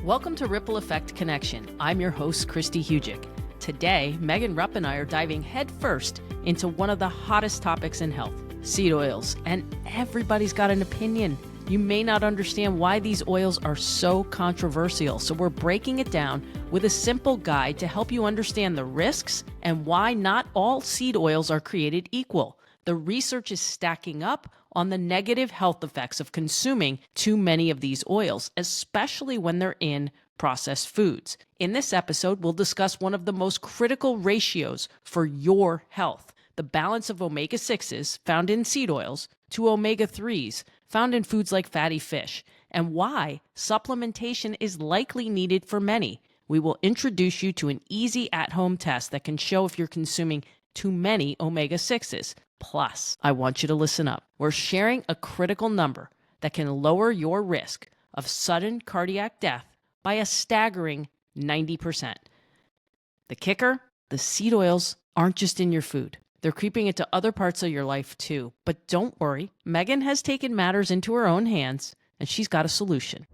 Welcome to Ripple Effect Connection. I'm your host, Kristi Hujik. Today, Megan Rupp and I are diving headfirst into one of the hottest topics in health, seed oils. And everybody's got an opinion. You may not understand why these oils are so controversial, so we're breaking it down with a simple guide to help you understand the risks and why not all seed oils are created equal. The research is stacking up on the negative health effects of consuming too many of these oils, especially when they're in processed foods. In this episode, we'll discuss one of the most critical ratios for your health, the balance of omega-6s found in seed oils to omega-3s found in foods like fatty fish, and why supplementation is likely needed for many. We will introduce you to an easy at-home test that can show if you're consuming too many omega-6s. Plus, I want you to listen up. We're sharing a critical number that can lower your risk of sudden cardiac death by a staggering 90%. The kicker? The seed oils aren't just in your food. They're creeping into other parts of your life too. But don't worry, Megan has taken matters into her own hands, and she's got a solution.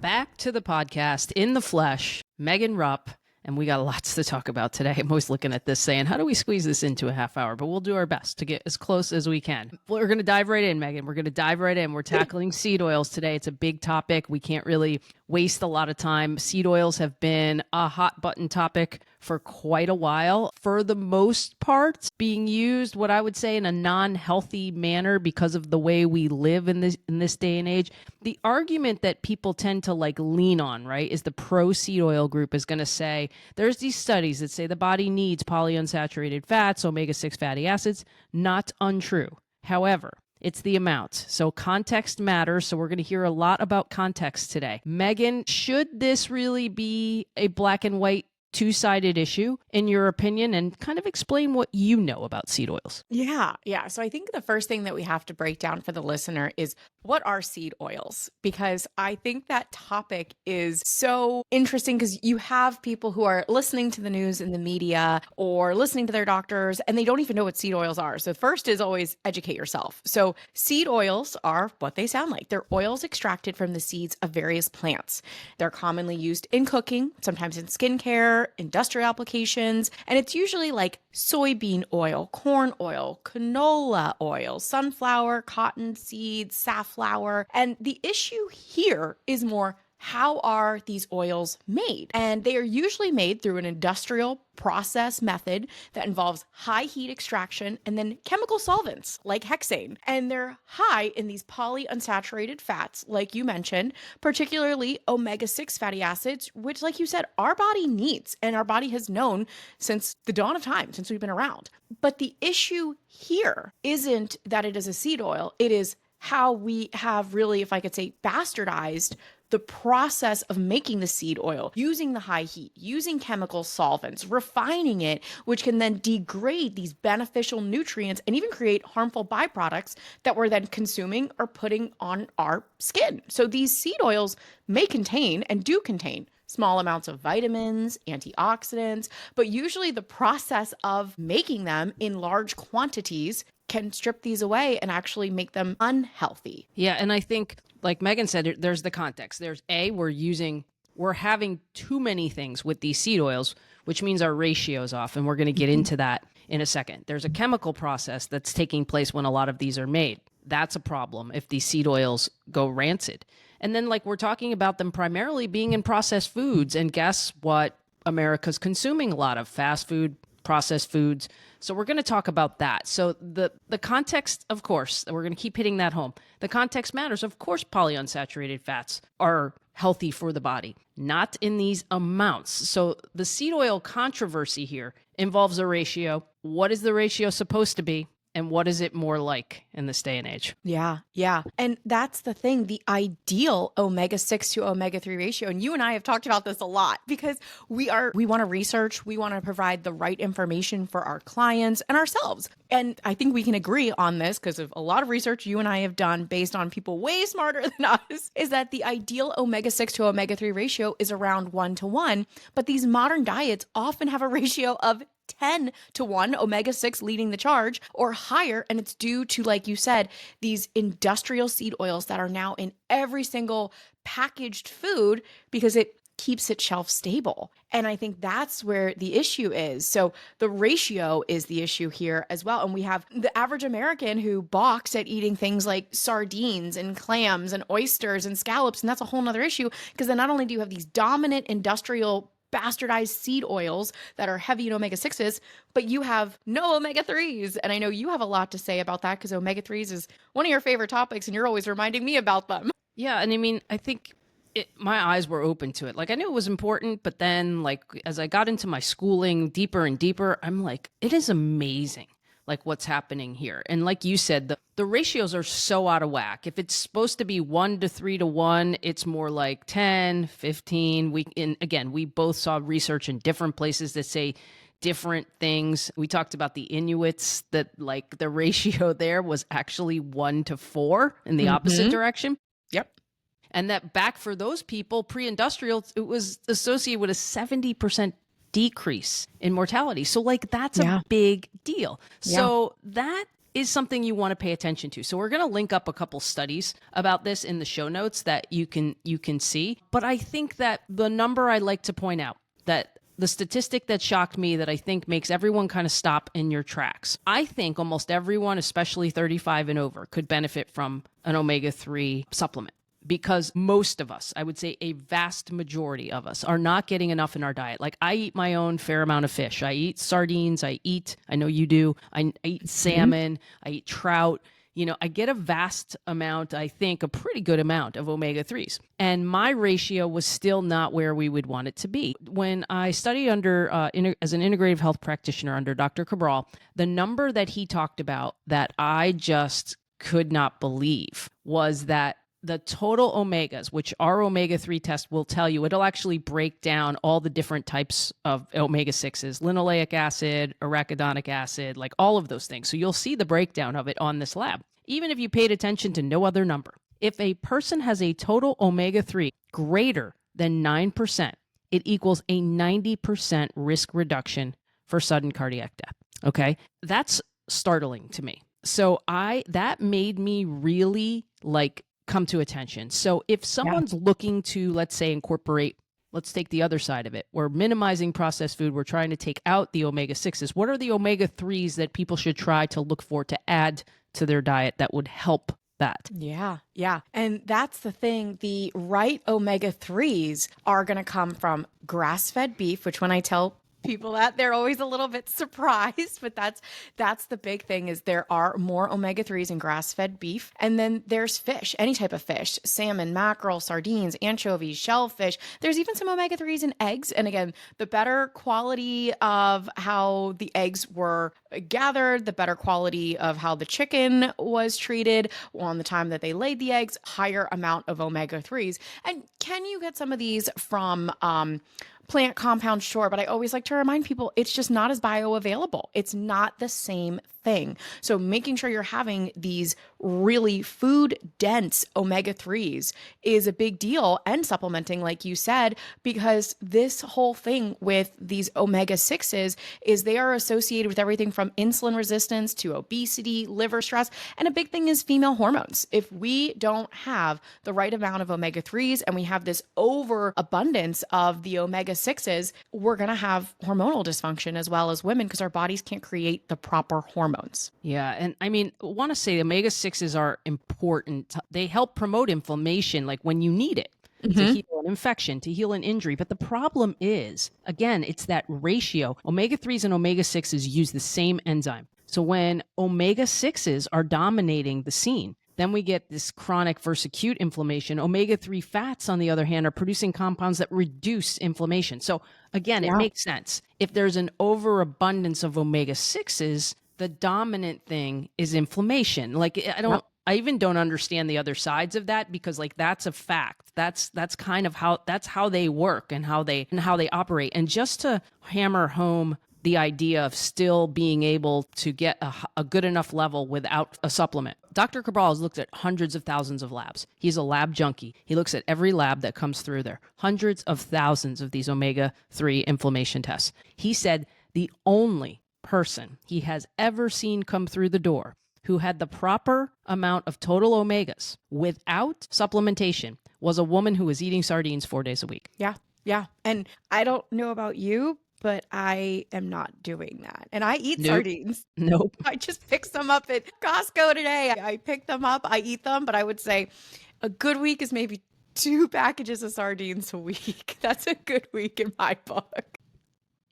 Back to the podcast in the flesh, Megan Rupp. And we got lots to talk about today. I'm always looking at this saying, how do we squeeze this into a half hour? But we'll do our best to get as close as we can. We're going to dive right in, Megan. We're going to dive right in. We're tackling seed oils today. It's a big topic. We can't really waste a lot of time. Seed oils have been a hot button topic for quite a while. For the most part, being used, what I would say, in a non-healthy manner because of the way we live in this day and age. The argument that people tend to lean on, right, is the pro-seed oil group is going to say, there's these studies that say the body needs polyunsaturated fats, omega-6 fatty acids. Not untrue. However, it's the amount. So context matters. So we're going to hear a lot about context today. Megan, should this really be a black and white two-sided issue, in your opinion, and kind of explain what you know about seed oils? Yeah. So I think the first thing that we have to break down for the listener is, what are seed oils? Because I think that topic is so interesting because you have people who are listening to the news in the media or listening to their doctors, and they don't even know what seed oils are. So first is always educate yourself. So seed oils are what they sound like. They're oils extracted from the seeds of various plants. They're commonly used in cooking, sometimes in skincare, industrial applications, and it's usually like soybean oil, corn oil, canola oil, sunflower, cotton seeds, safflower. And the issue here is more, how are these oils made? And they are usually made through an industrial process method that involves high heat extraction and then chemical solvents like hexane. And they're high in these polyunsaturated fats, like you mentioned, particularly omega-6 fatty acids, which, like you said, our body needs and our body has known since the dawn of time, since we've been around. But the issue here isn't that it is a seed oil. It is how we have really, if I could say, bastardized the process of making the seed oil, using the high heat, using chemical solvents, refining it, which can then degrade these beneficial nutrients and even create harmful byproducts that we're then consuming or putting on our skin. So these seed oils may contain and do contain small amounts of vitamins, antioxidants, but usually the process of making them in large quantities can strip these away and actually make them unhealthy. Yeah, and I think, like Megan said, there's the context. There's we're having too many things with these seed oils, which means our ratio is off, and we're going to get into that in a second. There's a chemical process that's taking place when a lot of these are made. That's a problem if these seed oils go rancid. And then, we're talking about them primarily being in processed foods, and guess what? America's consuming a lot of fast food, processed foods. So we're going to talk about that. So the context, of course, we're going to keep hitting that home. The context matters. Of course, polyunsaturated fats are healthy for the body, not in these amounts. So the seed oil controversy here involves a ratio. What is the ratio supposed to be? And what is it more like in this day and age? Yeah. And that's the thing, the ideal omega-6 to omega-3 ratio. And you and I have talked about this a lot because we want to research, we want to provide the right information for our clients and ourselves. And I think we can agree on this because of a lot of research you and I have done based on people way smarter than us, is that the ideal omega-6 to omega-3 ratio is around 1 to 1. But these modern diets often have a ratio of 10 to 1, omega-6 leading the charge, or higher. And it's due to, like you said, these industrial seed oils that are now in every single packaged food because it keeps it shelf stable. And I think that's where the issue is. So the ratio is the issue here as well. And we have the average American who balks at eating things like sardines and clams and oysters and scallops. And that's a whole nother issue, because then not only do you have these dominant industrial bastardized seed oils that are heavy in omega-6s, but you have no omega-3s. And I know you have a lot to say about that, because omega-3s is one of your favorite topics and you're always reminding me about them. Yeah. And I mean, I think my eyes were open to it. Like, I knew it was important, but then like, as I got into my schooling deeper and deeper, I'm like, it is amazing, like what's happening here. And like you said, the ratios are so out of whack. If it's supposed to be 1 to 3 to 1, it's more like 10, 15. We both saw research in different places that say different things. We talked about the Inuits, that like the ratio there was actually 1 to 4 in the opposite direction. Yep. And that back for those people, pre-industrial, it was associated with a 70% decrease in mortality. So like, that's a big deal. Yeah. So that is something you want to pay attention to. So we're going to link up a couple studies about this in the show notes that you can see. But I think that the number I like to point out, that the statistic that shocked me, that I think makes everyone kind of stop in your tracks. I think almost everyone, especially 35 and over, could benefit from an omega-3 supplement. Because most of us, I would say a vast majority of us, are not getting enough in our diet. Like, I eat my own fair amount of fish. I eat sardines. I know you do. I eat salmon. I eat trout. I get a vast amount, I think a pretty good amount of omega-3s. And my ratio was still not where we would want it to be. When I studied as an integrative health practitioner under Dr. Cabral, the number that he talked about that I just could not believe was that the total omegas, which our omega-3 test will tell you, it'll actually break down all the different types of omega-6s, linoleic acid, arachidonic acid, like all of those things. So you'll see the breakdown of it on this lab, even if you paid attention to no other number. If a person has a total omega-3 greater than 9%, it equals a 90% risk reduction for sudden cardiac death. Okay? That's startling to me. So that made me really come to attention. So if someone's looking to, let's say, incorporate, let's take the other side of it. We're minimizing processed food. We're trying to take out the omega-6s. What are the omega-3s that people should try to look for to add to their diet that would help that? Yeah. And that's the thing. The right omega-3s are going to come from grass-fed beef, which when I tell people that, they're always a little bit surprised, but that's the big thing, is there are more omega-3s in grass-fed beef. And then there's fish, any type of fish, salmon, mackerel, sardines, anchovies, shellfish. There's even some omega-3s in eggs. And again, the better quality of how the eggs were gathered, the better quality of how the chicken was treated on the time that they laid the eggs, higher amount of omega-3s. And can you get some of these from plant compounds? Sure, but I always like to remind people it's just not as bioavailable. It's not the same thing. So making sure you're having these really food dense omega-3s is a big deal, and supplementing, like you said, because this whole thing with these omega-6s is they are associated with everything from insulin resistance to obesity, liver stress, and a big thing is female hormones. If we don't have the right amount of omega-3s and we have this overabundance of the omega-6s, we're going to have hormonal dysfunction as well as women, because our bodies can't create the proper hormones. Yeah. And I mean, I want to say omega-6s are important. They help promote inflammation, like when you need it, to heal an infection, to heal an injury. But the problem is, again, it's that ratio. Omega-3s and omega-6s use the same enzyme. So when omega-6s are dominating the scene, then we get this chronic versus acute inflammation. Omega-3 fats, on the other hand, are producing compounds that reduce inflammation. So again, it makes sense. If there's an overabundance of omega-6s, the dominant thing is inflammation. Like, I even don't understand the other sides of that, because like, that's a fact. That's kind of how they work and how they operate. And just to hammer home the idea of still being able to get a good enough level without a supplement. Dr. Cabral has looked at hundreds of thousands of labs. He's a lab junkie. He looks at every lab that comes through there, hundreds of thousands of these omega-3 inflammation tests. He said the only person he has ever seen come through the door who had the proper amount of total omegas without supplementation was a woman who was eating sardines 4 days a week. Yeah. Yeah. And I don't know about you, but I am not doing that. And I eat sardines. Nope. I just picked some up at Costco today. I picked them up. I eat them, but I would say a good week is maybe 2 packages of sardines a week. That's a good week in my book.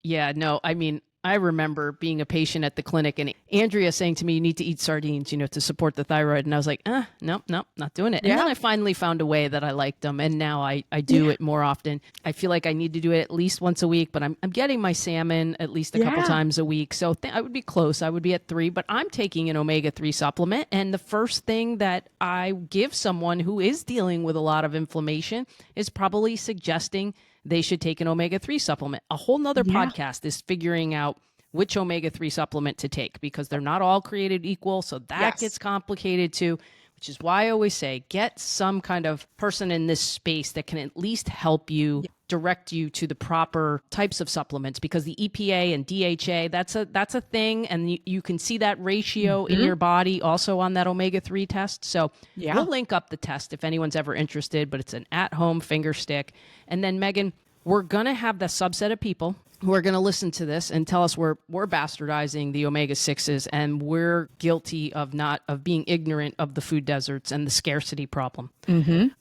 Yeah, no, I mean, I remember being a patient at the clinic and Andrea saying to me, you need to eat sardines, to support the thyroid. And I was like, nope, not doing it. And then I finally found a way that I liked them. And now I do it more often. I feel like I need to do it at least once a week, but I'm getting my salmon at least a couple times a week. So I would be close. I would be at 3, but I'm taking an omega-3 supplement. And the first thing that I give someone who is dealing with a lot of inflammation is probably suggesting they should take an omega-3 supplement. A whole nother podcast is figuring out which omega-3 supplement to take because they're not all created equal. So that gets complicated too, which is why I always say get some kind of person in this space that can at least help you direct you to the proper types of supplements because the EPA and DHA, that's a thing. And you can see that ratio in your body also on that omega-3 test. So we'll link up the test if anyone's ever interested, but it's an at-home finger stick. And then Megan, we're going to have the subset of people who are going to listen to this and tell us we're bastardizing the omega-6s and we're guilty of being ignorant of the food deserts and the scarcity problem.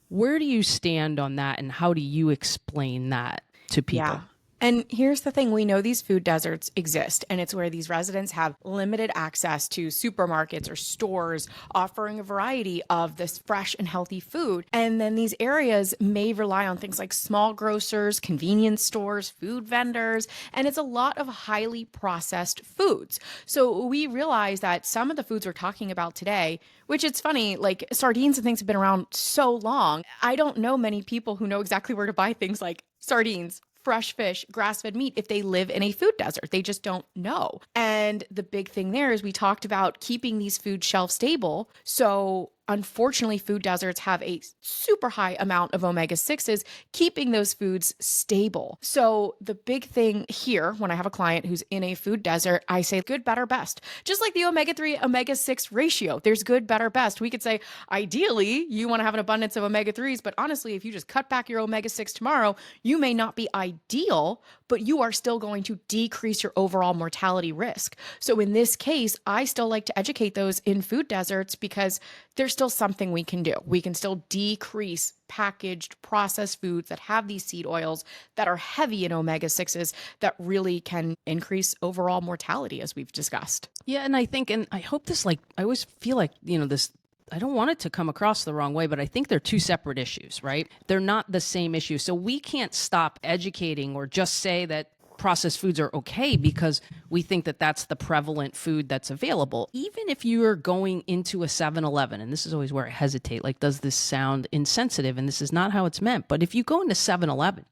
Where do you stand on that and how do you explain that to people? Yeah. And here's the thing, we know these food deserts exist, and it's where these residents have limited access to supermarkets or stores offering a variety of this fresh and healthy food. And then these areas may rely on things like small grocers, convenience stores, food vendors, and it's a lot of highly processed foods. So we realize that some of the foods we're talking about today, which it's funny, like sardines and things have been around so long. I don't know many people who know exactly where to buy things like sardines, fresh fish, grass-fed meat if they live in a food desert. They just don't know. And the big thing there is we talked about keeping these foods shelf stable. So unfortunately, food deserts have a super high amount of omega-6s, keeping those foods stable. So the big thing here, when I have a client who's in a food desert, I say good, better, best. Just like the omega-3, omega-6 ratio, there's good, better, best. We could say, ideally, you want to have an abundance of omega-3s, but honestly, if you just cut back your omega-6 tomorrow, you may not be ideal, but you are still going to decrease your overall mortality risk. So in this case, I still like to educate those in food deserts because there's still something we can do. We can still decrease packaged processed foods that have these seed oils that are heavy in omega-6s that really can increase overall mortality, as we've discussed. Yeah, and I think, and I hope this, I always feel like, this, I don't want it to come across the wrong way, but I think they're two separate issues, right? They're not the same issue. So we can't stop educating or just say that processed foods are okay because we think that that's the prevalent food that's available. Even if you're going into a 7-Eleven, and this is always where I hesitate, does this sound insensitive? And this is not how it's meant. But if you go into 7-Eleven,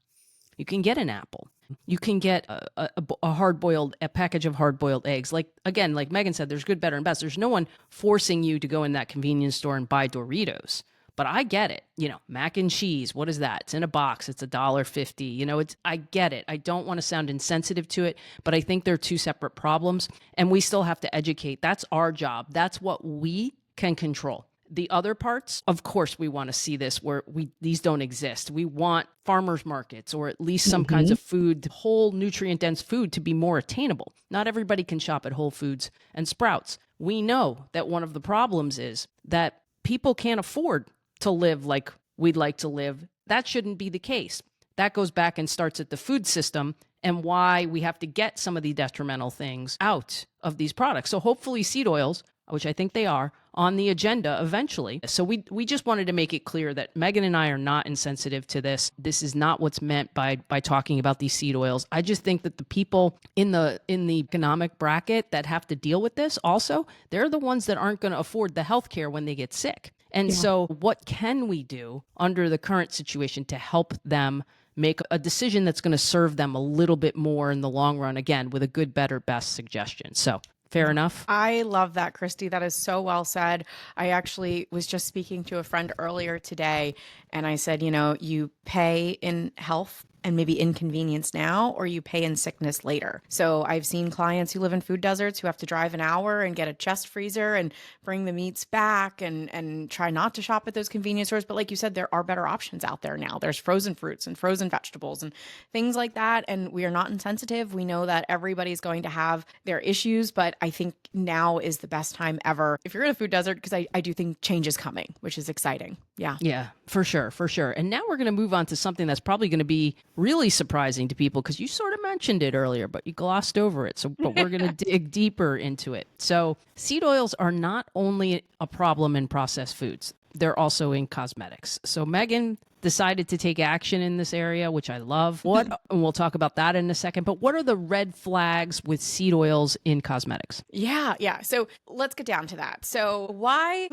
you can get an apple. You can get a package of hard-boiled eggs. Like Megan said, there's good, better, and best. There's no one forcing you to go in that convenience store and buy Doritos. But I get it. Mac and cheese, what is that? It's in a box. It's $1.50. I get it. I don't want to sound insensitive to it, but I think they're two separate problems and we still have to educate. That's our job. That's what we can control. The other parts, of course, we want to see this where these don't exist. We want farmers markets or at least some kinds of food, whole nutrient-dense food to be more attainable. Not everybody can shop at Whole Foods and Sprouts. We know that one of the problems is that people can't afford to live like we'd like to live. That shouldn't be the case. That goes back and starts at the food system and why we have to get some of the detrimental things out of these products. So hopefully seed oils, which I think they are, on the agenda eventually. So we just wanted to make it clear that Megan and I are not insensitive to this. This is not what's meant by talking about these seed oils. I just think that the people in the economic bracket that have to deal with this also, they're the ones that aren't going to afford the health care when they get sick. And so what can we do under the current situation to help them make a decision that's going to serve them a little bit more in the long run, again, with a good, better, best suggestion. So fair enough. I love that, Kristi. That is so well said. I actually was just speaking to a friend earlier today, and I said, you pay in health and maybe inconvenience now, or you pay in sickness later. So I've seen clients who live in food deserts who have to drive an hour and get a chest freezer and bring the meats back and try not to shop at those convenience stores. But like you said, there are better options out there now. There's frozen fruits and frozen vegetables and things like that. And we are not insensitive. We know that everybody's going to have their issues, but I think now is the best time ever if you're in a food desert, because I do think change is coming, which is exciting. Yeah. Yeah, for sure, for sure. And now we're going to move on to something that's probably going to be really surprising to people because you sort of mentioned it earlier, but you glossed over it. But we're going to dig deeper into it. So seed oils are not only a problem in processed foods, they're also in cosmetics. So Megan decided to take action in this area, which I love. And we'll talk about that in a second, but what are the red flags with seed oils in cosmetics? Yeah. So let's get down to that. So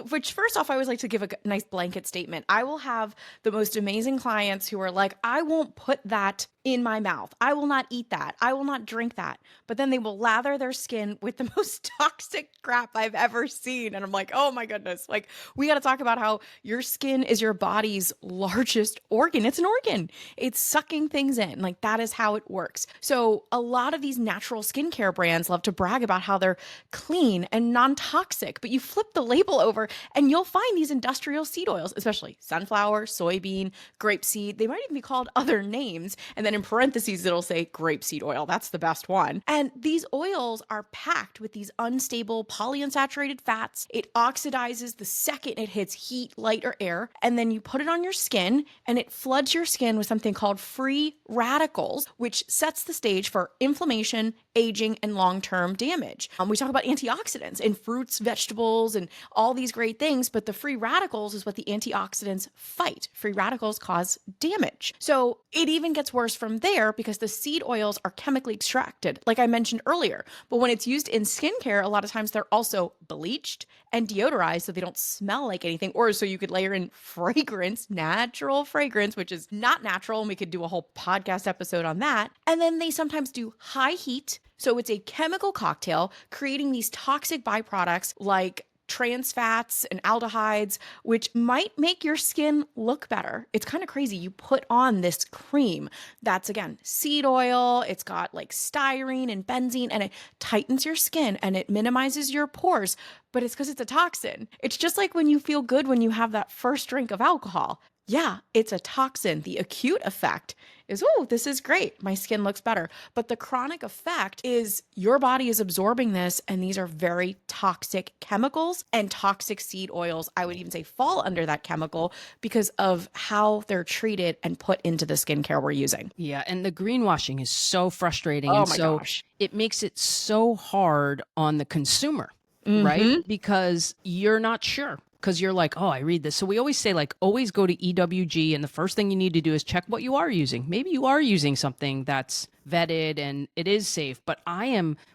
which first off, I always like to give a nice blanket statement. I will have the most amazing clients who are like, I won't put that in my mouth. I will not eat that. I will not drink that. But then they will lather their skin with the most toxic crap I've ever seen. And I'm like, oh my goodness. Like, we got to talk about how your skin is your body's largest organ. It's an organ. It's sucking things in. Like, that is how it works. So a lot of these natural skincare brands love to brag about how they're clean and non-toxic, but you flip the label over and you'll find these industrial seed oils, especially sunflower, soybean, grapeseed. They might even be called other names. And then in parentheses, it'll say grapeseed oil. That's the best one. And these oils are packed with these unstable polyunsaturated fats. It oxidizes the second it hits heat, light, or air. And then you put it on your skin and it floods your skin with something called free radicals, which sets the stage for inflammation, aging, and long-term damage. We talk about antioxidants in fruits, vegetables, and all these great things, but the free radicals is what the antioxidants fight. Free radicals cause damage. So it even gets worse from there because the seed oils are chemically extracted, like I mentioned earlier. But when it's used in skincare, a lot of times they're also bleached and deodorized so they don't smell like anything, or so you could layer in fragrance, natural fragrance, which is not natural, and we could do a whole podcast episode on that. And then they sometimes do high heat. So it's a chemical cocktail creating these toxic byproducts like trans fats and aldehydes, which might make your skin look better. It's kind of crazy. You put on this cream that's, again, seed oil. It's got like styrene and benzene, and it tightens your skin and it minimizes your pores, but it's because it's a toxin. It's just like when you feel good when you have that first drink of alcohol. Yeah, it's a toxin. The acute effect is, oh, this is great. My skin looks better. But the chronic effect is your body is absorbing this, and these are very toxic chemicals, and toxic seed oils, I would even say, fall under that chemical because of how they're treated and put into the skincare we're using. Yeah, and the greenwashing is so frustrating. Oh and my so gosh. It makes it so hard on the consumer, right? Because you're not sure. Because you're like, oh, I read this. So we always say, like, always go to EWG. And the first thing you need to do is check what you are using. Maybe you are using something that's vetted and it is safe. But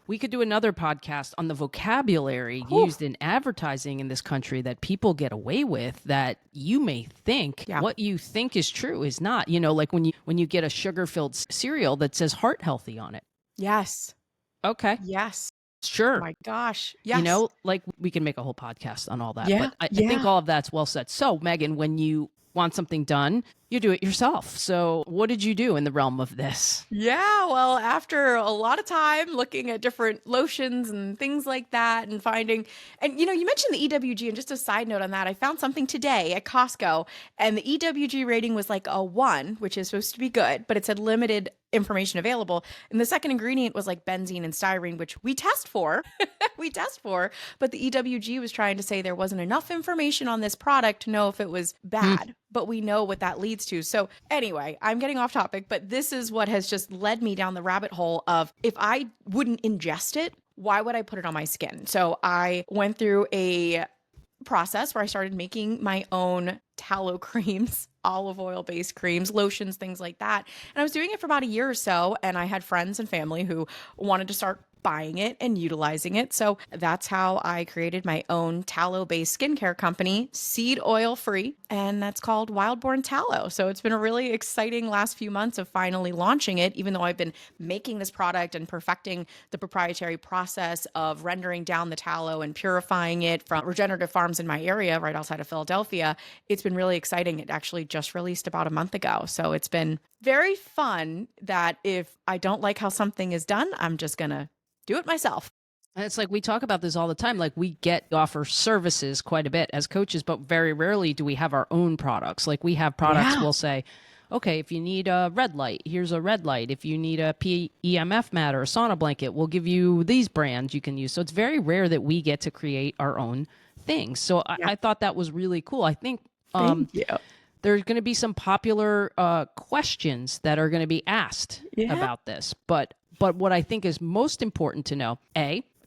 we could do another podcast on the vocabulary used in advertising in this country that people get away with, that you may think what you think is true is not. You know, like when you get a sugar-filled cereal that says heart healthy on it. Yes. Okay. Yes. Sure. Oh my gosh. Yes. You know, like we can make a whole podcast on all that. Yeah. But I think all of that's well said. So, Megan, when you want something done, you do it yourself. So what did you do in the realm of this? Yeah, well, after a lot of time looking at different lotions and things like that and finding, and you mentioned the EWG, and just a side note on that, I found something today at Costco, and the EWG rating was like a 1, which is supposed to be good, but it said limited information available. And the second ingredient was like benzene and styrene, which we test for, but the EWG was trying to say there wasn't enough information on this product to know if it was bad, but we know what that leads to. So anyway, I'm getting off topic, but this is what has just led me down the rabbit hole of, if I wouldn't ingest it, why would I put it on my skin? So I went through a process where I started making my own tallow creams, olive oil based creams, lotions, things like that. And I was doing it for about a year or so. And I had friends and family who wanted to start buying it and utilizing it. So that's how I created my own tallow-based skincare company, seed oil free, and that's called Wildborn Tallow. So it's been a really exciting last few months of finally launching it, even though I've been making this product and perfecting the proprietary process of rendering down the tallow and purifying it from regenerative farms in my area right outside of Philadelphia. It's been really exciting. It actually just released about a month ago. So it's been very fun that if I don't like how something is done, I'm just going to do it myself. And it's like we talk about this all the time. Like we offer services quite a bit as coaches, but very rarely do we have our own products. Like we have products, we'll say, okay, if you need a red light, here's a red light. If you need a PEMF mat or a sauna blanket, we'll give you these brands you can use. So it's very rare that we get to create our own things. So I thought that was really cool. I think Thank you. there's going to be some popular questions that are going to be asked about this. But what I think is most important to know,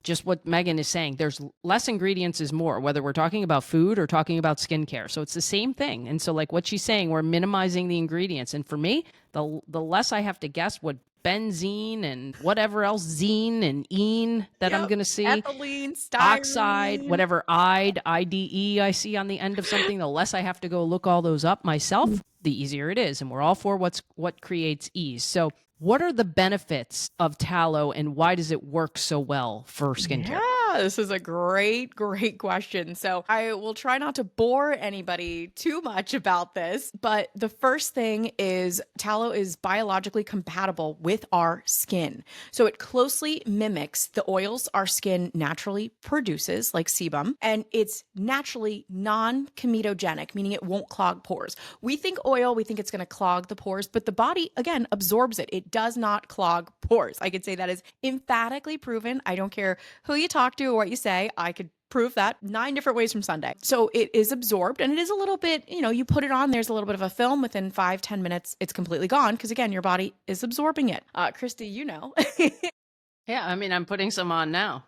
just what Megan is saying, there's less ingredients is more, whether we're talking about food or talking about skincare. So it's the same thing. And so like what she's saying, we're minimizing the ingredients. And for me, the less I have to guess what benzene and whatever else, zine and ene that I'm going to see, ethylene, styrene, oxide, whatever IDE I see on the end of something, the less I have to go look all those up myself, the easier it is. And we're all for what creates ease. So what are the benefits of tallow and why does it work so well for skincare? Yeah, this is a great question. So I will try not to bore anybody too much about this, but the first thing is tallow is biologically compatible with our skin. So it closely mimics the oils our skin naturally produces, like sebum, and it's naturally non-comedogenic, meaning it won't clog pores. We think oil, we think it's going to clog the pores, but the body, again, absorbs it. It does not clog pores. I could say that is emphatically proven. I don't care who you talk to or what you say. I could prove that 9 different ways from Sunday. So it is absorbed and it is a little bit, you put it on, there's a little bit of a film within 5-10 minutes, it's completely gone because again, your body is absorbing it. Kristi, Yeah, I mean, I'm putting some on now.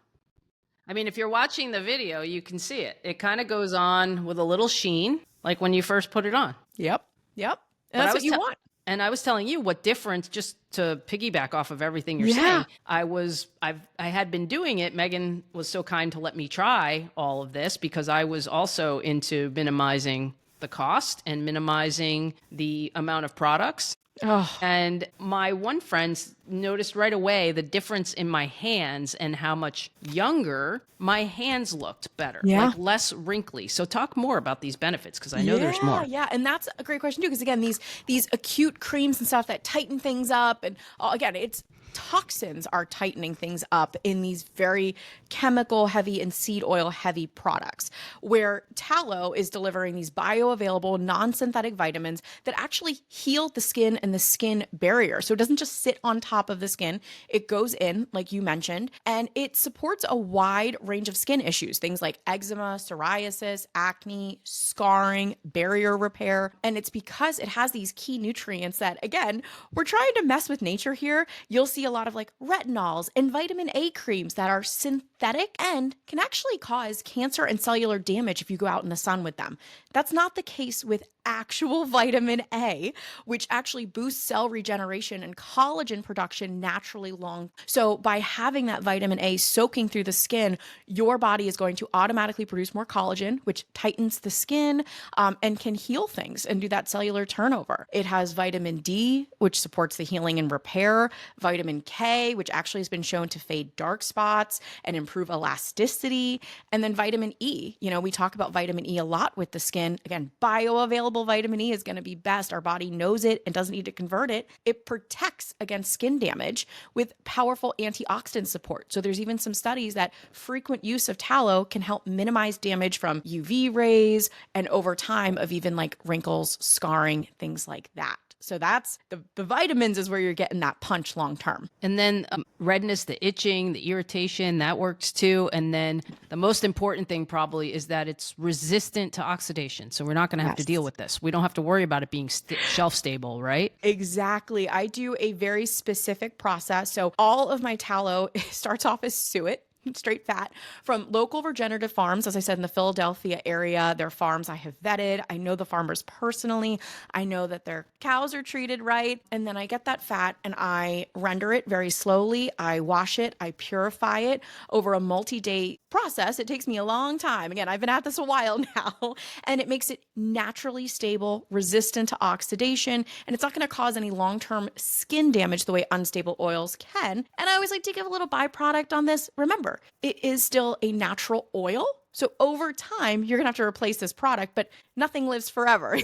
I mean, if you're watching the video, you can see it. It kind of goes on with a little sheen, like when you first put it on. Yep. And that's what you want. And I was telling you what difference, just to piggyback off of everything you're saying, I had been doing it. Megan was so kind to let me try all of this because I was also into minimizing the cost and minimizing the amount of products. Oh. And my one friend noticed right away the difference in my hands and how much younger my hands looked better, like less wrinkly. So talk more about these benefits because I know there's more. Yeah, and that's a great question too because again, these acute creams and stuff that tighten things up and again, it's toxins are tightening things up in these very chemical heavy and seed oil heavy products, where tallow is delivering these bioavailable non-synthetic vitamins that actually heal the skin and the skin barrier. So it doesn't just sit on top of the skin, it goes in, like you mentioned, and it supports a wide range of skin issues, things like eczema, psoriasis, acne, scarring, barrier repair. And it's because it has these key nutrients that, again, we're trying to mess with nature here. You'll see a lot of like retinols and vitamin A creams that are synthetic and can actually cause cancer and cellular damage if you go out in the sun with them. That's not the case with actual vitamin A, which actually boosts cell regeneration and collagen production naturally long. So by having that vitamin A soaking through the skin, your body is going to automatically produce more collagen, which tightens the skin and can heal things and do that cellular turnover. It has vitamin D, which supports the healing and repair, vitamin K, which actually has been shown to fade dark spots and improve elasticity, and then vitamin E. We talk about vitamin E a lot with the skin. Again, bioavailable vitamin E is going to be best. Our body knows it and doesn't need to convert it. It protects against skin damage with powerful antioxidant support. So there's even some studies that frequent use of tallow can help minimize damage from UV rays and over time of even like wrinkles, scarring, things like that. So that's the vitamins is where you're getting that punch long term. And then redness, the itching, the irritation, that works too. And then the most important thing probably is that it's resistant to oxidation. So we're not going to have to deal with this. We don't have to worry about it being shelf stable, right? Exactly. I do a very specific process. So all of my tallow starts off as suet. straight fat from local regenerative farms. As I said, in the Philadelphia area, their farms I have vetted. I know the farmers personally. I know that their cows are treated right. And then I get that fat and I render it very slowly. I wash it, I purify it over a multi-day process. It takes me a long time. Again, I've been at this a while now, and it makes it naturally stable, resistant to oxidation, and it's not going to cause any long-term skin damage the way unstable oils can. And I always like to give a little byproduct on this. Remember, it is still a natural oil. So over time, you're going to have to replace this product, but nothing lives forever.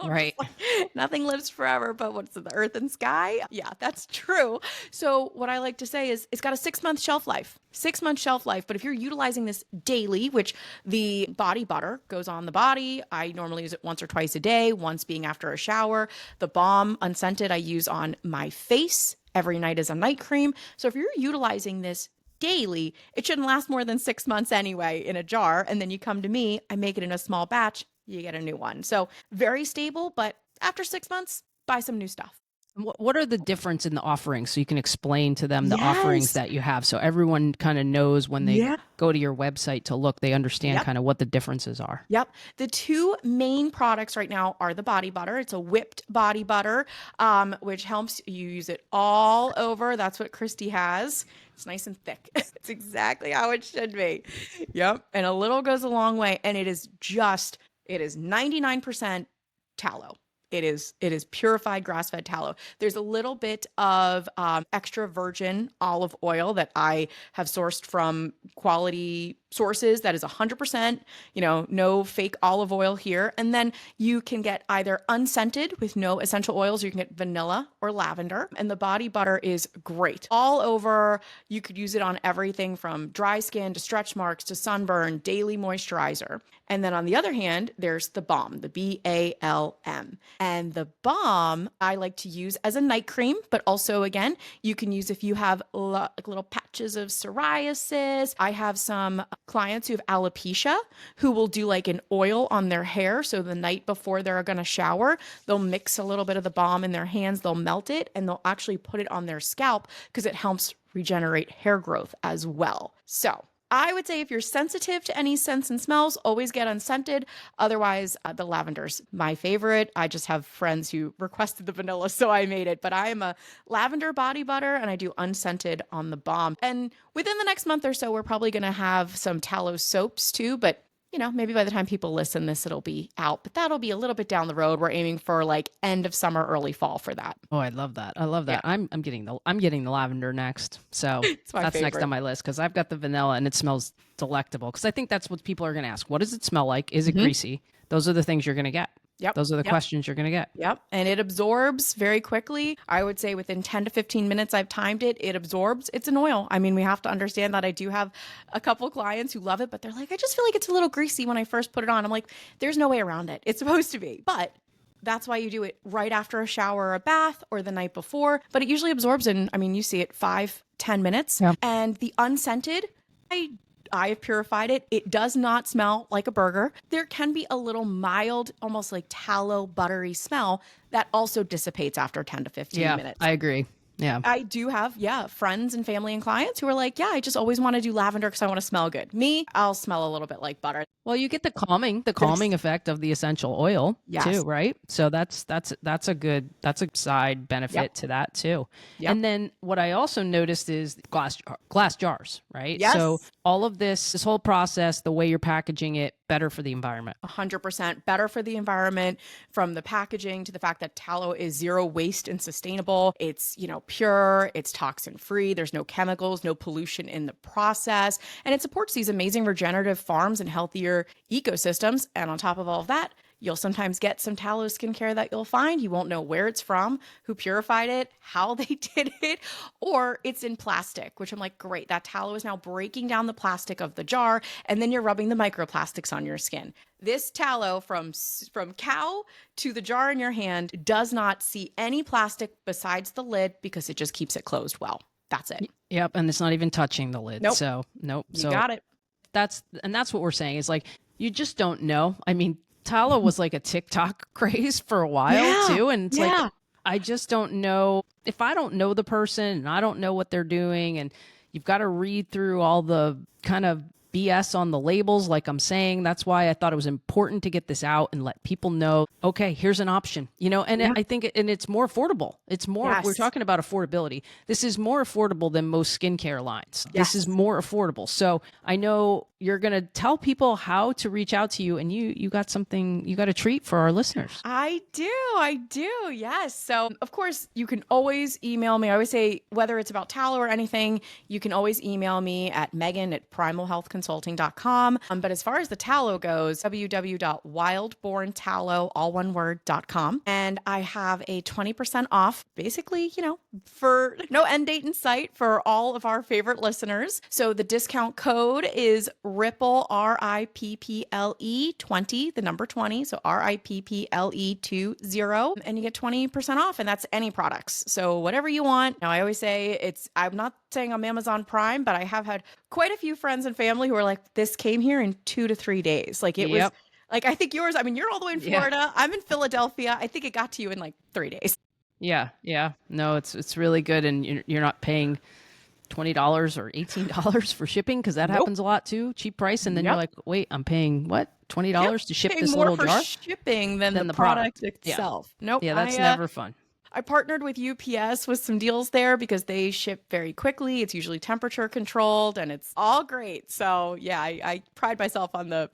Right. Nothing lives forever, but what's the earth and sky? Yeah, that's true. So what I like to say is it's got a 6-month shelf life, 6-month shelf life. But if you're utilizing this daily, which the body butter goes on the body, I normally use it once or twice a day, once being after a shower. The balm unscented I use on my face every night as a night cream. So if you're utilizing this daily, it shouldn't last more than 6 months anyway in a jar. And then you come to me, I make it in a small batch, you get a new one. So very stable, but after 6 months, buy some new stuff. What are the difference in the offerings? So you can explain to them the Yes. offerings that you have. So everyone kind of knows when they go to your website to look, they understand kind of what the differences are. Yep. The two main products right now are the body butter. It's a whipped body butter, which helps you use it all over. That's what Kristi has. It's nice and thick. It's exactly how it should be. Yep. And a little goes a long way. And it is 99% tallow. It is purified grass-fed tallow. There's a little bit of extra virgin olive oil that I have sourced from quality sources that is 100%, no fake olive oil here. And then you can get either unscented with no essential oils, or you can get vanilla or lavender. And the body butter is great. All over, you could use it on everything from dry skin to stretch marks to sunburn, daily moisturizer. And then on the other hand, there's the balm, the BALM. And the balm I like to use as a night cream, but also, again, you can use if you have like little patches of psoriasis. I have some clients who have alopecia who will do like an oil on their hair. So the night before they're going to shower, they'll mix a little bit of the balm in their hands, they'll melt it, and they'll actually put it on their scalp because it helps regenerate hair growth as well. So I would say if you're sensitive to any scents and smells, always get unscented. Otherwise, the lavender's my favorite. I just have friends who requested the vanilla, so I made it. But I am a lavender body butter, and I do unscented on the balm. And within the next month or so, we're probably going to have some tallow soaps too. But maybe by the time people listen this, it'll be out. But that'll be a little bit down the road. We're aiming for like end of summer, early fall for that. Oh, I love that. I love that. Yeah. I'm getting the lavender next. So that's favorite. Next on my list because I've got the vanilla and it smells delectable. Because I think that's what people are going to ask. What does it smell like? Is it greasy? Those are the things you're going to get. Yep. Those are the questions you're going to get. Yep. And it absorbs very quickly. I would say within 10 to 15 minutes, I've timed it. It absorbs. It's an oil. I mean, we have to understand that I do have a couple clients who love it, but they're like, I just feel like it's a little greasy when I first put it on. I'm like, there's no way around it. It's supposed to be. But that's why you do it right after a shower or a bath or the night before. But it usually absorbs in, you see it 5-10 minutes. Yeah. And the unscented, I have purified it. It does not smell like a burger. There can be a little mild, almost like tallow, buttery smell that also dissipates after 10 to 15 minutes. I agree. Yeah. I do have, friends and family and clients who are like, I just always want to do lavender because I want to smell good. Me, I'll smell a little bit like butter. Well, you get the calming effect of the essential oil too, right? So that's a side benefit to that too. Yep. And then what I also noticed is glass jars, right? Yes. So all of this whole process, the way you're packaging it, better for the environment. 100% better for the environment, from the packaging to the fact that tallow is zero waste and sustainable. It's, pure, it's toxin free. There's no chemicals, no pollution in the process. And it supports these amazing regenerative farms and healthier ecosystems. And on top of all of that, you'll sometimes get some tallow skincare that you'll find. You won't know where it's from, who purified it, how they did it, or it's in plastic, which I'm like, great. That tallow is now breaking down the plastic of the jar, and then you're rubbing the microplastics on your skin. This tallow from cow to the jar in your hand does not see any plastic besides the lid because it just keeps it closed well. That's it. Yep. And it's not even touching the lid. Nope. So, nope. You got it. That's what we're saying. Is like, you just don't know. Tallow was like a TikTok craze for a while too. And it's like, I just don't know if I don't know the person and I don't know what they're doing. And, You've got to read through all the kind of BS on the labels, like I'm saying. That's why I thought it was important to get this out and let people know, okay, here's an option, and I think, and it's more affordable. It's more, Yes. we're talking about affordability. This is more affordable than most skincare lines. Yes. This is more affordable. So I know you're going to tell people how to reach out to you, and you got something, you got a treat for our listeners. I do. Yes. So of course you can always email me. I always say, whether it's about tallow or anything, you can always email me at megan@primalhealthconsulting.com. But as far as the tallow goes, www.wildborntallow.com. And I have a 20% off, basically, for no end date in sight for all of our favorite listeners. So the discount code is Ripple, RIPPLE 20, the number 20. So RIPPLE 20, and you get 20% off, and that's any products. So whatever you want. Now I always say I'm not saying I'm Amazon Prime, but I have had quite a few friends and family who are like, this came here in 2 to 3 days. Like it was like, I think yours, you're all the way in Florida. Yeah. I'm in Philadelphia. I think it got to you in like 3 days. Yeah. No, it's really good. And you're not paying $20 or $18 for shipping, because that happens a lot too. Cheap price. And then you're like, wait, I'm paying what? $20 to ship this little jar? More for shipping than the product itself. Yeah. Nope. Yeah, that's never fun. I partnered with UPS with some deals there because they ship very quickly. It's usually temperature controlled, and it's all great. So yeah, I pride myself on the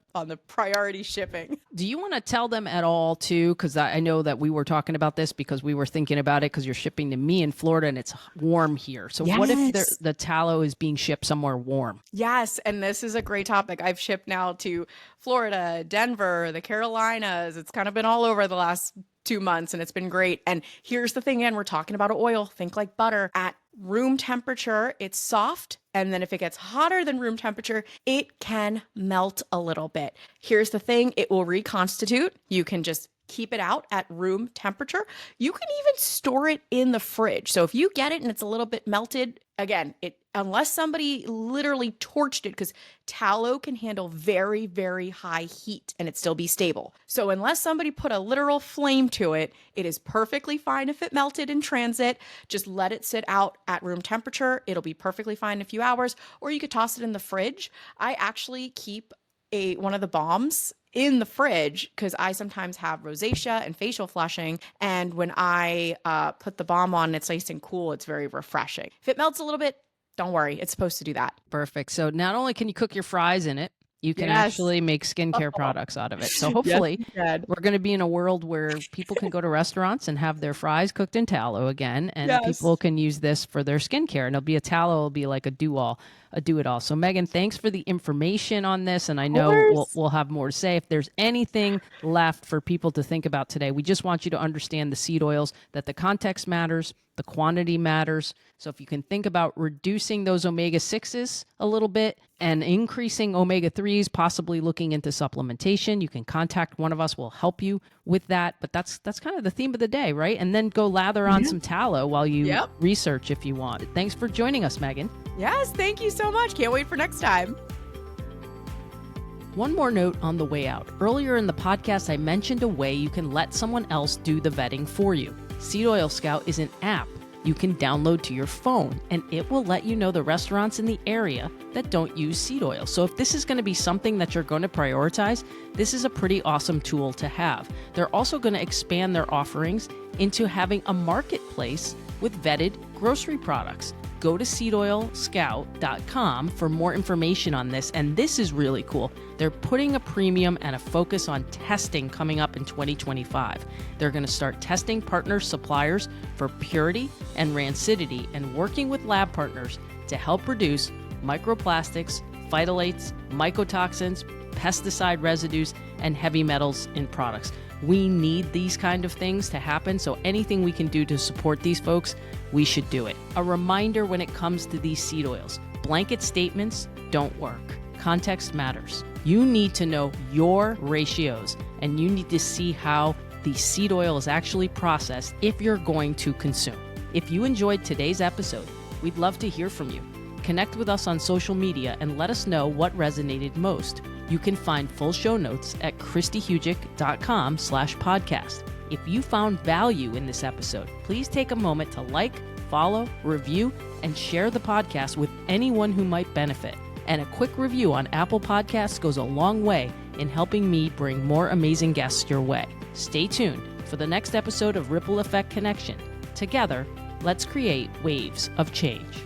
priority shipping. Do you want to tell them at all too? Because I know that we were talking about this because we were thinking about it, because you're shipping to me in Florida and it's warm here. So what if the tallow is being shipped somewhere warm? Yes, and this is a great topic. I've shipped now to Florida, Denver, the Carolinas. It's kind of been all over the last 2 months, and it's been great. And here's the thing, again, we're talking about oil. Think like butter. At room temperature, it's soft. And then if it gets hotter than room temperature, it can melt a little bit. Here's the thing, it will reconstitute. You can just keep it out at room temperature. You can even store it in the fridge. So if you get it and it's a little bit melted, again, unless somebody literally torched it, because tallow can handle very, very high heat and it still be stable. So unless somebody put a literal flame to it, it is perfectly fine if it melted in transit. Just let it sit out at room temperature. It'll be perfectly fine in a few hours, or you could toss it in the fridge. I actually keep one of the balms in the fridge because I sometimes have rosacea and facial flushing. And when I put the balm on, it's nice and cool. It's very refreshing. If it melts a little bit, don't worry. It's supposed to do that. Perfect. So not only can you cook your fries in it, you can actually make skincare products out of it. So hopefully we're going to be in a world where people can go to restaurants and have their fries cooked in tallow again. And people can use this for their skincare. And it'll be a tallow, it'll be like a do-it-all. So Megan, thanks for the information on this. And I know we'll have more to say. If there's anything left for people to think about today, we just want you to understand the seed oils, that the context matters, the quantity matters. So if you can think about reducing those omega-6s a little bit and increasing omega-3s, possibly looking into supplementation, you can contact one of us. We'll help you with that. But that's kind of the theme of the day, right? And then go lather on some tallow while you research if you want. Thanks for joining us, Megan. Yes, thank you so much. Can't wait for next time. One more note on the way out. Earlier in the podcast, I mentioned a way you can let someone else do the vetting for you. Seed Oil Scout is an app you can download to your phone, and it will let you know the restaurants in the area that don't use seed oil. So if this is going to be something that you're going to prioritize, this is a pretty awesome tool to have. They're also going to expand their offerings into having a marketplace with vetted grocery products. Go to seedoilscout.com for more information on this. And this is really cool. They're putting a premium and a focus on testing coming up in 2025. They're going to start testing partner suppliers for purity and rancidity and working with lab partners to help reduce microplastics, phytolates, mycotoxins, pesticide residues, and heavy metals in products. We need these kind of things to happen, so anything we can do to support these folks, we should do it. A reminder when it comes to these seed oils, blanket statements don't work. Context matters. You need to know your ratios, and you need to see how the seed oil is actually processed if you're going to consume. If you enjoyed today's episode, we'd love to hear from you. Connect with us on social media and let us know what resonated most. You can find full show notes at kristihujik.com/podcast. If you found value in this episode, please take a moment to like, follow, review, and share the podcast with anyone who might benefit. And a quick review on Apple Podcasts goes a long way in helping me bring more amazing guests your way. Stay tuned for the next episode of Ripple Effect Connection. Together, let's create waves of change.